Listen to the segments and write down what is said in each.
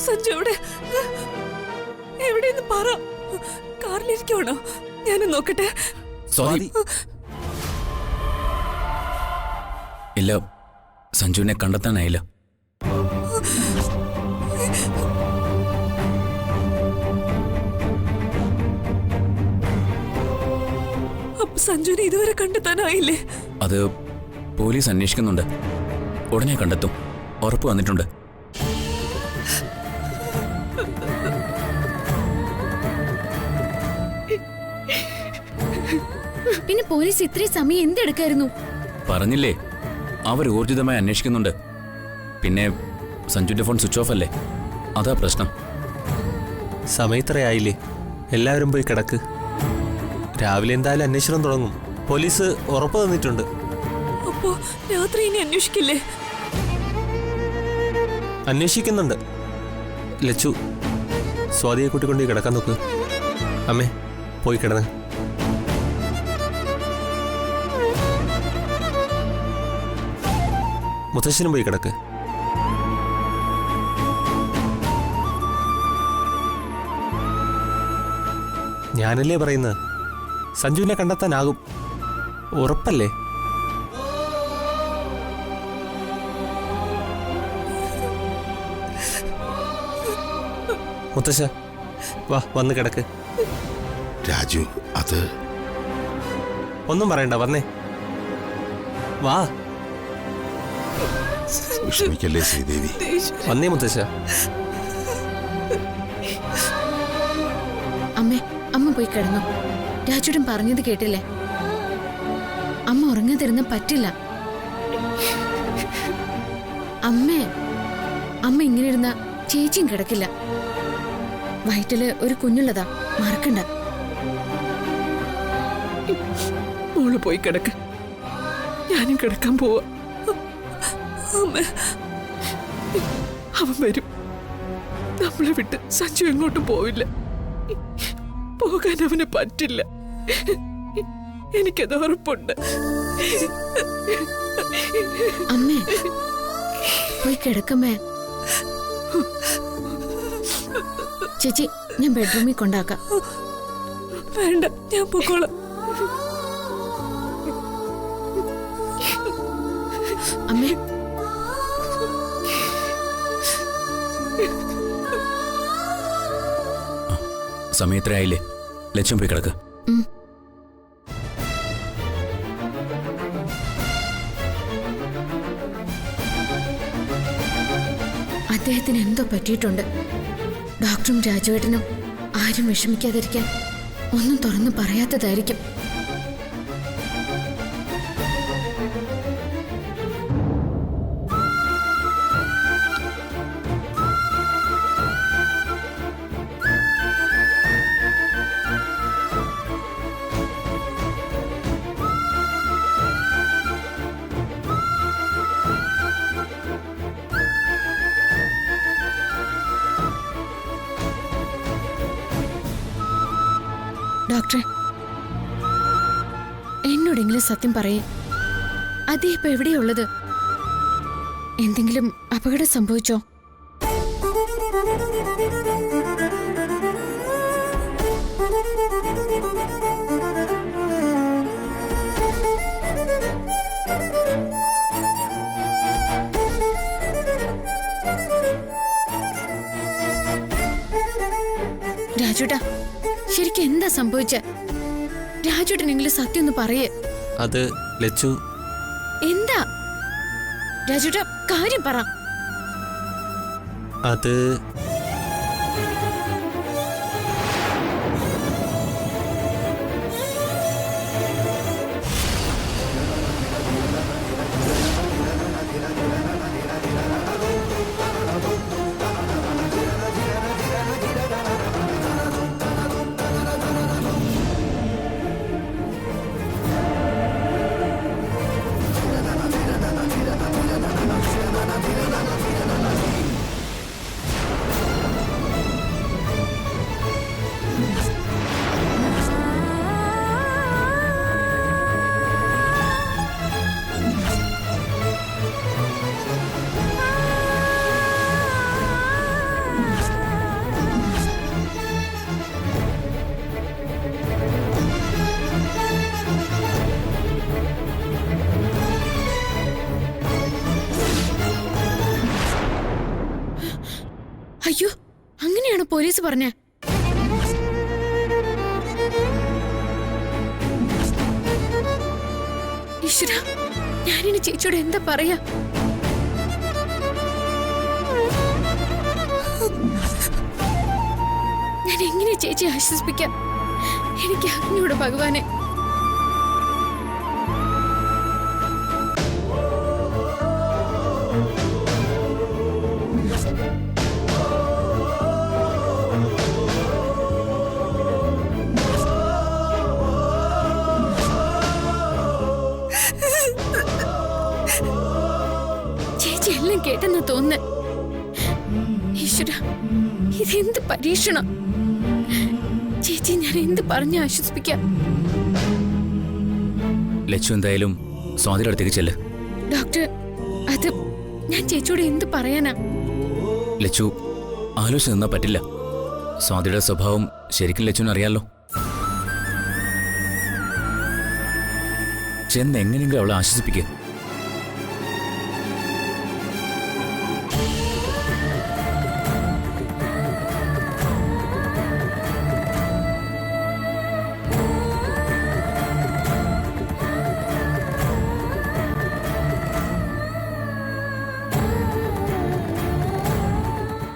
സഞ്ജു എവിടെ? എവിടെയെന്ന് പറ. കാറിലിരിക്കണോ? ഞാനും നോക്കട്ടെ. സ്വാതി, ഇല്ല, സഞ്ജുവിനെ കണ്ടെത്താനായില്ല. അപ്പൊ സഞ്ജുവിനെ ഇതുവരെ കണ്ടെത്താനായില്ലേ? അത് പോലീസ് അന്വേഷിക്കുന്നുണ്ട്. ഉടനെ കണ്ടെത്തും, ഉറപ്പ് വന്നിട്ടുണ്ട്. പിന്നെ പോലീസ് ഇത്രയും സമയം എന്തെടുക്കായിരുന്നു? പറഞ്ഞില്ലേ, അവർ ഊർജിതമായി അന്വേഷിക്കുന്നുണ്ട്. പിന്നെ സഞ്ജുന്റെ ഫോൺ സ്വിച്ച് ഓഫ് അല്ലേ, അതാ പ്രശ്നം. സമയത്രയായില്ലേ? എല്ലാവരും പോയി കിടക്ക്. രാവിലെ എന്തായാലും അന്വേഷണം തുടങ്ങും. പോലീസ് ഉറപ്പ് തന്നിട്ടുണ്ട്. അപ്പോ രാത്രി ഇനി അന്വേഷിക്കില്ലേ? അന്വേഷിക്കുന്നുണ്ട്. ലച്ചു, സ്വാതിയെ കൂട്ടിക്കൊണ്ട് കിടക്കാൻ നോക്ക്. അമ്മേ, പോയി കിടന്ന്. മുത്തശ്ശനും പോയി കിടക്ക്. ഞാനല്ലേ പറയുന്നത്, സഞ്ജുവിനെ കണ്ടെത്താനാകും. ഉറപ്പല്ലേ? മുത്തശ്ശ, വാ, വന്ന് കിടക്ക്. രാജു, അത് ഒന്നും പറയണ്ട, വന്നേ. വാ. വിഷമിക്കല്ലേ ശ്രീദേവി. വന്നേ മുത്തശ്ശ. അമ്മ പോയി കിടന്നു. രാജുടൻ പറഞ്ഞത് കേട്ടില്ലേ? അമ്മ ഉറങ്ങാതിരുന്ന പറ്റില്ല. അമ്മ ഇങ്ങനെ ഇരുന്ന ചേച്ചിയും കിടക്കില്ല. വയറ്റില് ഒരു കുഞ്ഞുള്ളതാ, മറക്കണ്ട. മോള് പോയി കിടക്ക്, ഞാനും കിടക്കാൻ പോവാ. അവൻ വരും. നമ്മളെ വിട്ട് സഞ്ജു എങ്ങോട്ടും പോവില്ല. പോകാൻ അവന് പറ്റില്ല, എനിക്കത് ഉറപ്പുണ്ട്. അമ്മേ, പോയി കിടക്കമ്മേ. ചേച്ചി, ഞാൻ ബെഡ്റൂമിൽ കൊണ്ടാക്കാം. വേണ്ട, ഞാൻ പോക്കോളാം. അമ്മേ, സമയത്രയായില്ലേ? ലക്ഷ്യം പോയി കിടക്ക്. അദ്ദേഹത്തിന് എന്തോ പറ്റിയിട്ടുണ്ട്. ഡോക്ടറും രാജുവേട്ടനും ആരും വിഷമിക്കാതിരിക്കാൻ ഒന്നും തുറന്നു പറയാത്തതായിരിക്കും. ഡോക്ടറെ, എന്നോടെങ്കിലും സത്യം പറയേ. അതേ ഇപ്പൊ എവിടെയുള്ളത്? എന്തെങ്കിലും അപകടം സംഭവിച്ചോ? രാജുട്ടാ, ശരിക്കും എന്താ സംഭവിച്ച? രാജുട്ടനെങ്കിലും സത്യം ഒന്ന് പറയേ. അത് ലച്ചു. എന്താ രാജുട്ടാ, കാര്യം പറ. അത് പോലീസ് പറഞ്ഞേ? ഈശ്വര, ഞാനിനി ചേച്ചിയോട് എന്താ പറയാ? ഞാൻ എങ്ങനെ ചേച്ചിയെ ആശ്വസിപ്പിക്കാം? എനിക്ക് അറിഞ്ഞൂടെ ഭഗവാനെ. ചേച്ചി എല്ലാം കേട്ടെന്നാ തോന്നുന്നേ. ഈശ്വര, ഇതെന്ത് പരീക്ഷണം? ചേച്ചി ഞാൻ എന്ത് പറഞ്ഞ് ആശ്വസിപ്പിക്കാം? ലച്ചു എന്തായാലും സ്വാതിയുടെ അടുത്തേക്ക് ചെല്ല്. ഡോക്ടർ, അത് ഞാൻ ചേച്ചിയോട് എന്ത് പറയാനാ? ലച്ചു ആലോചിച്ച് നിന്നാ പറ്റില്ല. സ്വാതിയുടെ സ്വഭാവം ശരിക്കും ലച്ചുവിന് അറിയാലോ. ചെന്ന് എങ്ങനെയെങ്കിലും അവളെ ആശ്വസിപ്പിക്കുക.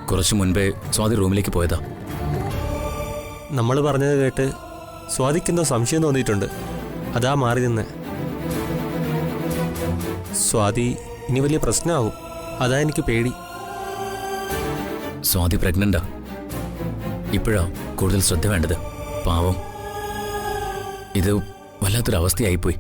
കുറച്ചു മുൻപേ സ്വാതി റൂമിലേക്ക് പോയതാ. നമ്മൾ പറഞ്ഞത് കേട്ട് സ്വാതിക്കെന്തോ സംശയം തോന്നിയിട്ടുണ്ട്. അതാ മാറി നിന്ന്. സ്വാതി ഇനി വലിയ പ്രശ്നമാകും. അതാ എനിക്ക് പേടി. സ്വാതി പ്രഗ്നന്റാ. ഇപ്പോഴാ കൂടുതൽ ശ്രദ്ധ വേണ്ടത്. പാവം, ഇത് വല്ലാത്തൊരവസ്ഥയായിപ്പോയി.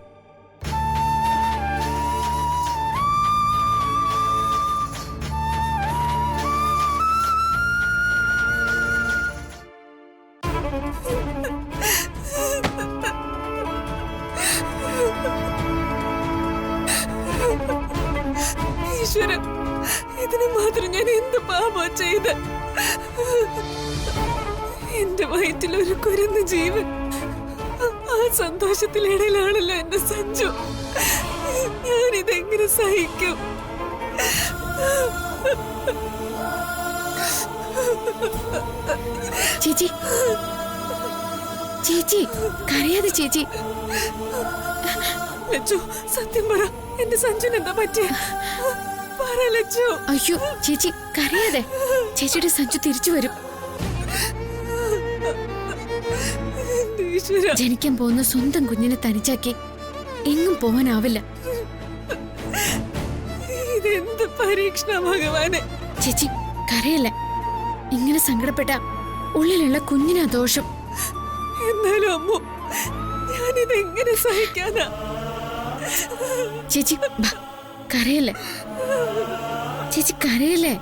ഈശ്വര, ഇതിന് മാത്രം ഞാൻ എന്ത് പാപം ചെയ്ത്? എന്റെ വയറ്റിലൊരു കുരുന്ന ജീവൻ. ആ സന്തോഷത്തിനിടയിലാണല്ലോ എന്റെ സഞ്ജു. ഞാനിതെങ്ങനെ സഹിക്കും? ചേച്ചി, ചേച്ചി കരയാതെ ചേച്ചി. ലച്ചു, സത്യം പറ, എന്റെ സഞ്ജുന് എന്താ പറ്റിയ? പറ ലച്ചു. അയ്യോ ചേച്ചി കരയാതെ. ചേച്ചിയുടെ സഞ്ജു തിരിച്ചു വരും. ഈശ്വര, ജനിക്കാൻ പോകുന്ന സ്വന്തം കുഞ്ഞിനെ തനിച്ചാക്കി എങ്ങും പോവാനാവില്ല. ഇതെന്ത് പരീക്ഷണ ഭഗവാനെ? ചേച്ചി കരയല്ലേ. ഇങ്ങനെ സങ്കടപ്പെട്ട ഉള്ളിലുള്ള കുഞ്ഞിനാ ദോഷം. എന്നാലും അമ്മു, ഞാനിതെങ്ങനെ സഹിക്കാനാ? ചേച്ചി ബാ, കരയല്ലേ ചേച്ചി, കരയല്ലേ.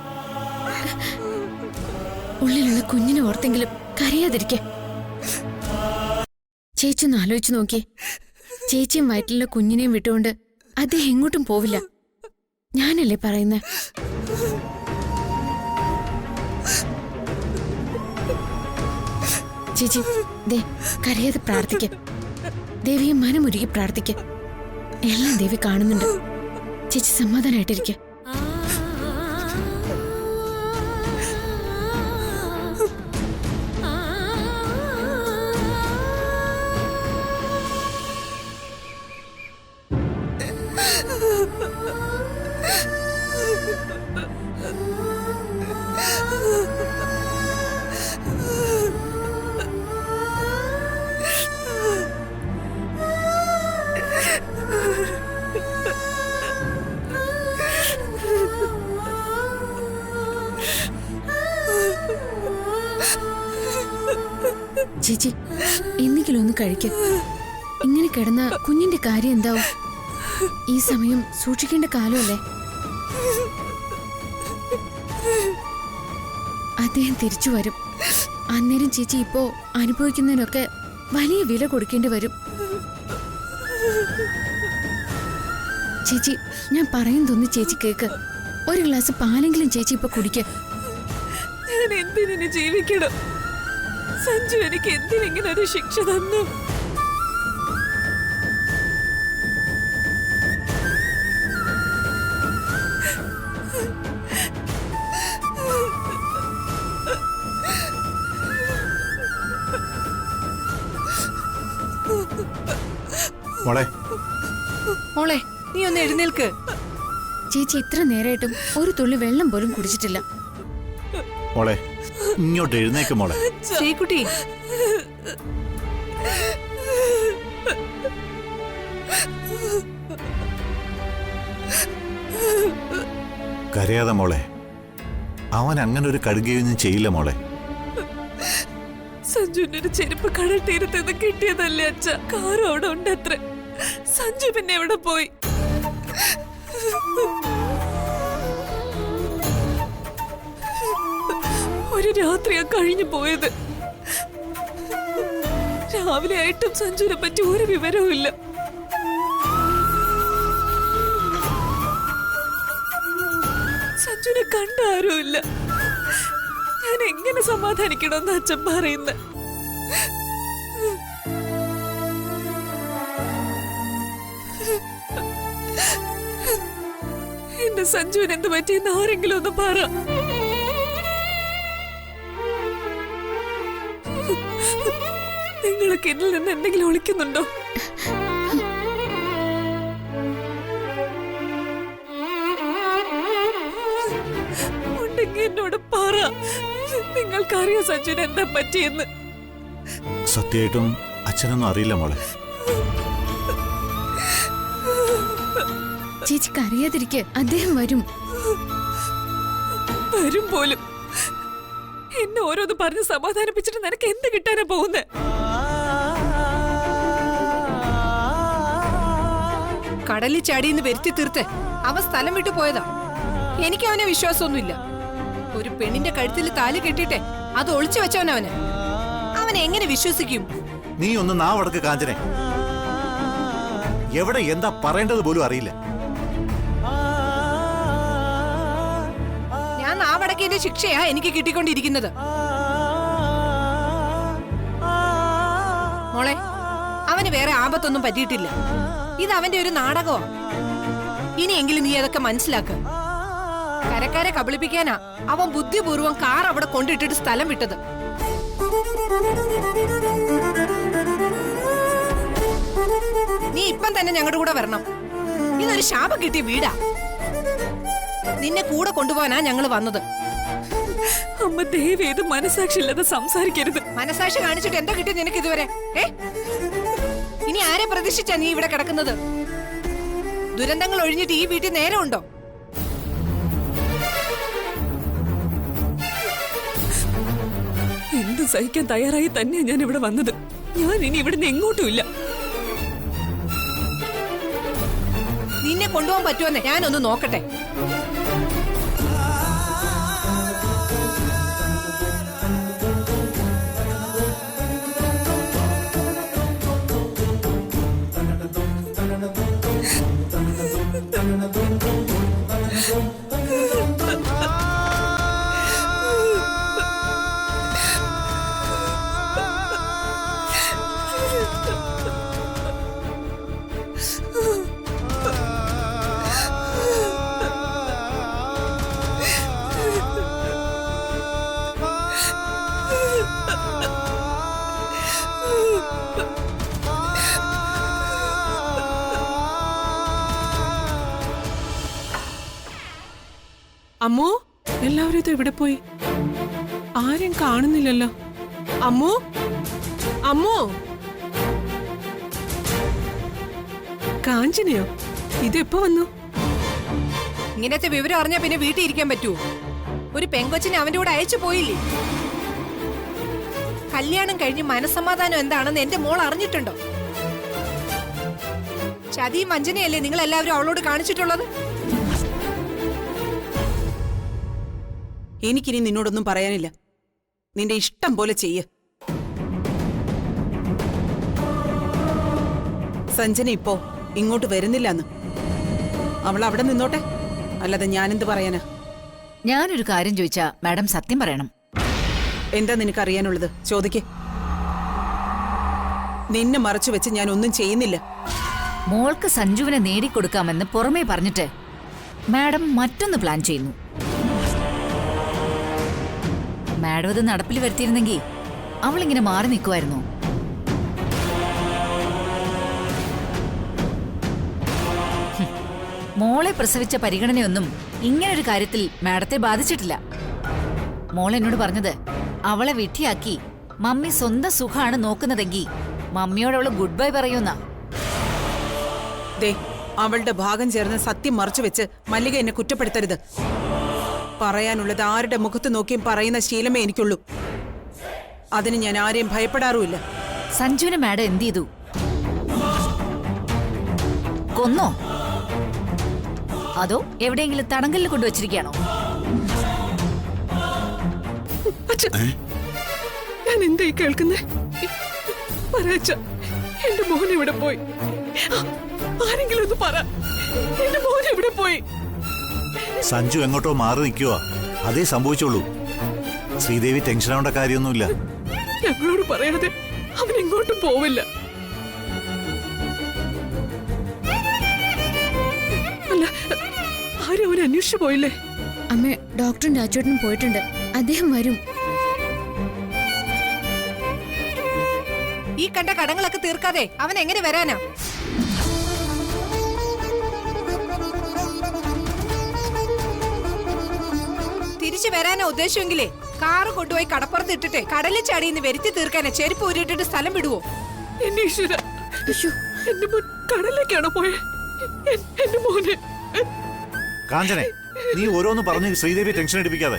ഉള്ളിലുള്ള കുഞ്ഞിനെ ഓർത്തെങ്കിലും കരയാതിരിക്കെ. ചേച്ചി ഒന്ന് ആലോചിച്ചു നോക്കി. ചേച്ചിയും വയറ്റിലുള്ള കുഞ്ഞിനെയും വിട്ടുകൊണ്ട് അദ്ദേഹം എങ്ങോട്ടും പോവില്ല. ഞാനല്ലേ പറയുന്നേ. ചേച്ചി ദേ കരയാതെ പ്രാർത്ഥിക്ക. ദേവിയെ മനമുരുകി പ്രാർത്ഥിക്ക. എല്ലാം ദേവി കാണുന്നുണ്ട്. ചേച്ചി സമാധാനായിട്ടിരിക്ക. ചേച്ചി എന്തെങ്കിലും ഒന്ന് കഴിക്ക. ഇങ്ങനെ കിടന്ന കുഞ്ഞിന്റെ കാര്യം എന്താവും? ഈ സമയം സൂക്ഷിക്കേണ്ട കാലമല്ലേ. അദ്ദേഹം തിരിച്ചു വരും. അന്നേരം ചേച്ചി ഇപ്പോ അനുഭവിക്കുന്നതിനൊക്കെ വലിയ വില കൊടുക്കേണ്ടി വരും. ചേച്ചി ഞാൻ പറയുന്നതൊന്ന് ചേച്ചി കേക്ക്. ഒരു ഗ്ലാസ് പാലെങ്കിലും ചേച്ചി ഇപ്പൊ കുടിക്ക. ഞാൻ എന്തിനു ജീവിക്കണം? സഞ്ജു എനിക്ക് എന്തിനെങ്ങനെ ഒരു ശിക്ഷ തന്നു? മോളെ മോളെ നീ ഒന്ന് എഴുന്നേൽക്ക്. ചേച്ചി ഇത്ര നേരമായിട്ടും ഒരു തുള്ളി വെള്ളം പോലും കുടിച്ചിട്ടില്ല. മോളെ ഇങ്ങോട്ട് എഴുന്നേക്ക് മോളെ. ശ്രീകുട്ടി കരയാതെ മോളെ. അവൻ അങ്ങനെ ഒരു കടുകയൊന്നും ചെയ്യില്ല മോളെ. സഞ്ജുവിന്റെ ഒരു ചെരുപ്പ് കടൽ തീരത്തുനിന്ന് കിട്ടിയതല്ലേ അച്ഛ. കാറും അവിടെ ഉണ്ട് അത്ര. സഞ്ജു പിന്നെ എവിടെ പോയി? ഒരു രാത്രിയാ കഴിഞ്ഞു പോയത്. രാവിലെ ആയിട്ടും സഞ്ജുവിനെ പറ്റി ഒരു വിവരവും ഇല്ല. സഞ്ജുവിനെ കണ്ട ആരുമില്ല. ഞാൻ എങ്ങനെ സമാധാനിക്കണമെന്ന് അച്ഛൻ പറയുന്നത്? എന്റെ സഞ്ജുവിന് എന്ത് പറ്റിയെന്ന് ആരെങ്കിലും ഒന്ന് പറ. നിങ്ങളൊക്കെ എന്നിൽ നിന്ന് എന്തെങ്കിലും ഒളിക്കുന്നുണ്ടോ? ഉണ്ടെങ്കിൽ എന്നോട് പറ. നിങ്ങൾക്കറിയോ സഞ്ജുവിന് എന്താ പറ്റിയെന്ന്? സത്യമായിട്ടും അച്ഛനൊന്നും അറിയില്ല മോളെ. ചേച്ചിക്ക് അറിയാതിരിക്കെ അദ്ദേഹം വരും. വരും പോലും. എന്നെ ഓരോന്ന് പറഞ്ഞ് സമാധാനിപ്പിച്ചിട്ട് നിനക്ക് എന്ത് കിട്ടാനാ പോകുന്നത്? കടലിൽ ചാടിയെന്ന് വരുത്തി തീർത്ത് അവൻ സ്ഥലം വിട്ടു പോയതാ. എനിക്ക് അവനെ വിശ്വാസമൊന്നുമില്ല. ഒരു പെണ്ണിന്റെ കഴുത്തിൽ താലി കെട്ടിട്ടെ അത് ഒളിച്ചു വെച്ചവനവന്. അവനെ എങ്ങനെ വിശ്വസിക്കും? നീ ഒന്ന് നാവടക്ക് കാഞ്ചനെ. എവിടെ എന്താ പറയേണ്ടത് പോലും അറിയില്ല. ഞാൻ നാവടക്കിന്റെ ശിക്ഷയാ എനിക്ക് കിട്ടിക്കൊണ്ടിരിക്കുന്നത്. മോളെ, അവന് വേറെ ആപത്തൊന്നും പറ്റിയിട്ടില്ല. ഇത് അവന്റെ ഒരു നാടകമാ. ഇനിയെങ്കിലും നീ അതൊക്കെ മനസ്സിലാക്ക. കരക്കാരെ കബളിപ്പിക്കാനാ അവൻ ബുദ്ധിപൂർവം കാർ അവിടെ കൊണ്ടിട്ടിട്ട് സ്ഥലം വിട്ടത്. നീ ഇപ്പം തന്നെ ഞങ്ങളുടെ കൂടെ വരണം. ഇതൊരു ശാപം കിട്ടിയ വീടാ. നിന്നെ കൂടെ കൊണ്ടുപോകാനാ ഞങ്ങള് വന്നത്. അമ്മ ദയവേത് മനസാക്ഷി ഇല്ലാതെ സംസാരിക്കരുത്. മനസാക്ഷി കാണിച്ചിട്ട് എന്താ കിട്ടിയ നിനക്ക് ഇതുവരെ? ഇനി ആരെ പ്രതീക്ഷിച്ചാ നീ ഇവിടെ കിടക്കുന്നത്? ദുരന്തങ്ങൾ ഒഴിഞ്ഞിട്ട് ഈ വീട്ടിൽ നേരം ഉണ്ടോ? എന്ത് സഹിക്കാൻ തയ്യാറായി തന്നെയാ ഞാൻ ഇവിടെ വന്നത്. ഞാൻ ഇനി ഇവിടുന്ന് എങ്ങോട്ടുമില്ല. നിന്നെ കൊണ്ടുപോകാൻ പറ്റുമെന്ന് ഞാനൊന്ന് നോക്കട്ടെ. അമ്മോ, എല്ലാവരും ഇത് എവിടെ പോയി? ആരും കാണുന്നില്ലല്ലോ. അമ്മോ, അമ്മോ, കാഞ്ചനയോ? ഇതെപ്പോ വന്നു? ഇങ്ങനത്തെ വിവരം അറിഞ്ഞാ പിന്നെ വീട്ടിൽ ഇരിക്കാൻ പറ്റുമോ? ഒരു പെങ്കൊച്ചിനെ അവന്റെ കൂടെ അയച്ചു പോയില്ലേ? കല്യാണം കഴിഞ്ഞ് മനസ്സമാധാനം എന്താണെന്ന് എന്റെ മോൾ അറിഞ്ഞിട്ടുണ്ടോ? ചതിയും വഞ്ചനയല്ലേ നിങ്ങൾ എല്ലാവരും അവളോട് കാണിച്ചിട്ടുള്ളത്? എനിക്കിനി നിന്നോടൊന്നും പറയാനില്ല. നിന്റെ ഇഷ്ടം പോലെ ചെയ്യ്. സഞ്ജന ഇപ്പോ ഇങ്ങോട്ട് വരുന്നില്ലെന്ന്. അവൾ അവിടെ നിന്നോട്ടെ, അല്ലാതെ ഞാനെന്ത് പറയാനാ? ഞാനൊരു കാര്യം ചോദിച്ചാ മാഡം സത്യം പറയണം. എന്താ നിനക്കറിയാനുള്ളത്? ചോദിക്കേ. നിന്നെ മറച്ചു വെച്ച് ഞാൻ ഒന്നും ചെയ്യുന്നില്ല. മോൾക്ക് സഞ്ജുവിനെ നേടിക്കൊടുക്കാമെന്ന് പുറമേ പറഞ്ഞിട്ട് മാഡം മറ്റൊന്ന് പ്ലാൻ ചെയ്യുന്നു. മാഡം അത് നടപ്പിൽ വരുത്തിയിരുന്നെങ്കിൽ അവളിങ്ങനെ മാറി നിൽക്കുമായിരുന്നു. മോളെ പ്രസവിച്ച പരിഗണനയൊന്നും ഇങ്ങനൊരു കാര്യത്തിൽ മാഡത്തെ ബാധിച്ചിട്ടില്ല. മോൾ എന്നോട് പറഞ്ഞത് അവളെ വിട്ടിയാക്കി മമ്മി സ്വന്തം സുഖമാണ് നോക്കുന്നതെങ്കിൽ മമ്മിയോട് അവള് ഗുഡ് ബൈ പറയുന്ന. ദേ, അവളുടെ ഭാഗം ചേർന്ന് സത്യം മറച്ചു വെച്ച് മല്ലിക എന്നെ കുറ്റപ്പെടുത്തരുത്. പറയാനുള്ളത് ആരുടെ മുഖത്ത് നോക്കിയും പറയുന്ന ശീലമേ എനിക്കുള്ളൂ. അതിന് ഞാൻ ആരെയും ഭയപ്പെടാറുമില്ല. സഞ്ജുവിനെ മാഡം എന്ത് ചെയ്തു? കൊന്നോ? അതോ എവിടെയെങ്കിലും തടങ്കലിൽ കൊണ്ടുവച്ചിരിക്കുകയാണോ? ഞാൻ എന്തായി കേൾക്കുന്നേ? പറയച്ച, എന്റെ മോൻ ഇവിടെ പോയി. ആരെങ്കിലും ഒന്ന് പറ, എന്റെ മോൻ ഇവിടെ പോയി. സഞ്ജു എങ്ങോട്ടോ മാറി നിൽക്കുക, അതേ സംഭവിച്ചോളൂ. ശ്രീദേവി ടെൻഷനാവേണ്ട കാര്യമൊന്നുമില്ല. ഞങ്ങളോട് പറയാതെ അവൻ എങ്ങോട്ടും പോവില്ല. അല്ല, ആരും അവൻ അന്വേഷിച്ചു പോയില്ലേ? അമ്മ, ഡോക്ടറും രാജുവേട്ടനും പോയിട്ടുണ്ട്. അദ്ദേഹം വരും. ഈ കണ്ട കടങ്ങളൊക്കെ തീർക്കാതെ അവൻ എങ്ങനെ വരാനാ? തിരിച്ചു വരാനാ ഉദ്ദേശമെങ്കിലേ കാറ് കൊണ്ടുപോയി കടപ്പുറത്ത് ഇട്ടിട്ട് കടലിൽ ചാടിയെന്ന് വരുത്തി തീർക്കാനാ ചെരുപ്പ് ഊരിട്ടിട്ട് സ്ഥലം വിടുവോ? എന്റെ ഈശ്വര, എന്റെ മോൻ കടലിലേക്കാണോ പോയെ? എന്റെ മോനെ. കാഞ്ചനെ, നീ ഓരോന്ന് പറഞ്ഞ് ശ്രീദേവി ടെൻഷൻ എടുപ്പിക്കാതെ.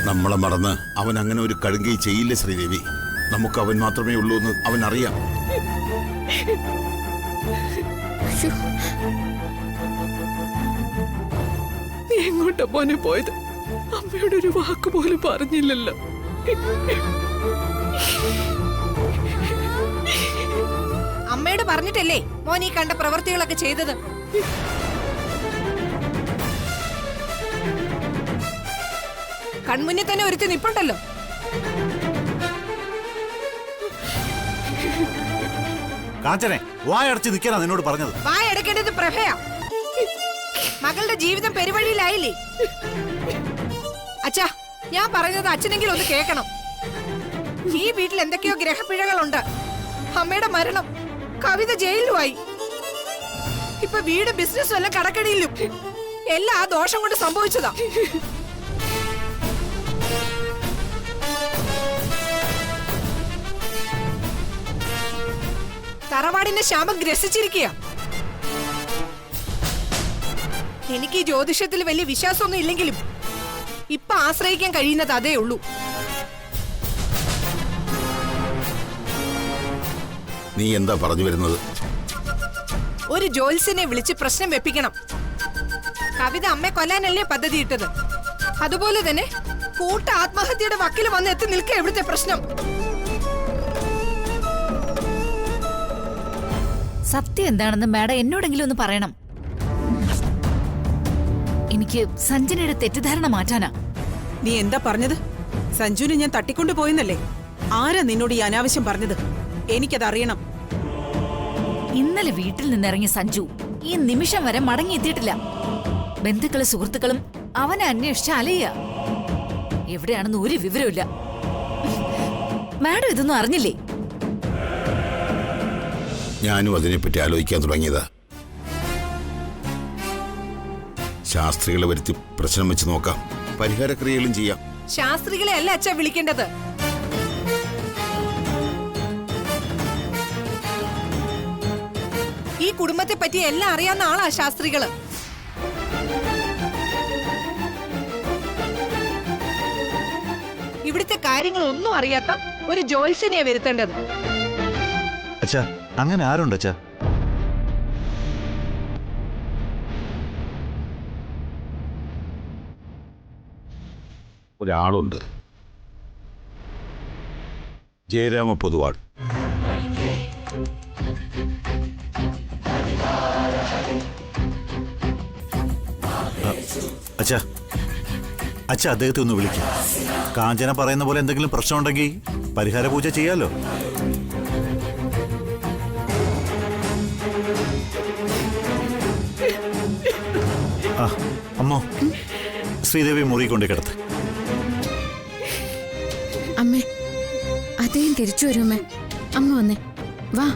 നമ്മളെ മറന്ന് അവൻ അങ്ങനെ ഒരു കഴുകി ചെയ്യില്ല ശ്രീദേവി. നമുക്ക് അവൻ മാത്രമേ ഉള്ളൂ എന്ന് അവൻ അറിയാം. നീ എങ്ങോട്ടാ മോനെ പോയത്? അമ്മയോട് ഒരു വാക്ക് പോലും പറഞ്ഞില്ലല്ലോ. അമ്മയോട് പറഞ്ഞിട്ടല്ലേ മോൻ ഈ കണ്ട പ്രവൃത്തികളൊക്കെ ചെയ്തത്? കൺമുന്നിൽ തന്നെ ഒരുത്തി നിപ്പുണ്ടല്ലോ. കാഞ്ചനെ, വായടച്ച് നിൽക്കാനാ നിന്നോട് പറഞ്ഞത്. വായടക്കേണ്ടത് പ്രഭയാ. മകളുടെ ജീവിതം പെരുവഴിയിലായില്ലേ? അച്ഛാ, ഞാൻ പറയുന്നത് അച്ഛനെങ്കിലും ഒന്ന് കേൾക്കണം. ഈ വീട്ടിൽ എന്തൊക്കെയോ ഗ്രഹപ്പിഴകളുണ്ട്. അമ്മയുടെ മരണം, കവിത ജയിലുമായി, ഇപ്പൊ വീട് ബിസിനസ്സും എല്ലാം കടക്കടിയിലും. എല്ലാം ആ ദോഷം കൊണ്ട് സംഭവിച്ചതാ. തറവാടിന്റെ ശാപം ഗ്രസിച്ചിരിക്കുക. എനിക്ക് ഈ ജ്യോതിഷത്തിൽ വലിയ വിശ്വാസമൊന്നും ഇല്ലെങ്കിലും ഇപ്പൊ ആശ്രയിക്കാൻ കഴിയുന്നത് അതേ ഉള്ളൂ. നീ എന്താ പറഞ്ഞു വരുന്നത്? ഒരു ജ്യോത്സ്യനെ വിളിച്ച് പ്രശ്നം വെപ്പിക്കണം. കവിത അമ്മയെ കൊല്ലാനല്ലേ പദ്ധതി ഇട്ടത്. അതുപോലെ തന്നെ കൂട്ട ആത്മഹത്യയുടെ വക്കിൽ വന്ന് എത്തി നിൽക്കുക എവിടുത്തെ പ്രശ്നം. സത്യം എന്താണെന്ന് മാഡം എന്നോടെങ്കിലും ഒന്ന് പറയണം. എനിക്ക് സഞ്ജനയുടെ തെറ്റിദ്ധാരണ മാറ്റാനാ. നീ എന്താ പറഞ്ഞത്? സഞ്ജുവിനെ ഞാൻ തട്ടിക്കൊണ്ടു പോയെന്നല്ലേ? ആരാ നിന്നോട് ഈ അനാവശ്യം പറഞ്ഞത്? എനിക്കതറിയണം. ഇന്നലെ വീട്ടിൽ നിന്നിറങ്ങിയ സഞ്ജു ഈ നിമിഷം വരെ മടങ്ങിയെത്തിയിട്ടില്ല. ബന്ധുക്കളും സുഹൃത്തുക്കളും അവനെ അന്വേഷിച്ച് അലയുക. എവിടെയാണെന്ന് ഒരു വിവരമില്ല. മാഡം ഇതൊന്നും അറിഞ്ഞില്ലേ? ഞാനും അതിനെപ്പറ്റി ആലോചിക്കാൻ തുടങ്ങിയതാ. ശാസ്ത്രികളെ വരുത്തി പ്രശ്നം വെച്ച് നോക്കാം, പരിഹാരക്രിയകളും ചെയ്യാം. ശാസ്ത്രികളെ അല്ല അച്ഛാ വിളിക്കേണ്ടത്. ഈ കുടുംബത്തെ പറ്റി എല്ലാം അറിയാവുന്ന ആളാ ശാസ്ത്രികള്. ഇവിടുത്തെ കാര്യങ്ങളൊന്നും അറിയാത്ത ഒരു ജ്യോത്സ്യനെയാ വരുത്തേണ്ടത്. അച്ഛാ, അങ്ങനെ ആരുണ്ട് അച്ഛാ? ഒരാളുണ്ട്, ജയരാമ പൊതുവാൾ. അച്ഛാ, അച്ഛാ അദ്ദേഹത്തെ ഒന്ന് വിളിക്കും. കാഞ്ചന പറയുന്ന പോലെ എന്തെങ്കിലും പ്രശ്നമുണ്ടെങ്കിൽ പരിഹാര പൂജ ചെയ്യാലോ. ആ അമ്മോ, ശ്രീദേവി മുറി കൊണ്ടേ കിടത്ത്. അമ്മേ, അദ്ദേഹം തിരിച്ചു വരുമേ. അമ്മ വന്നേ, വാ.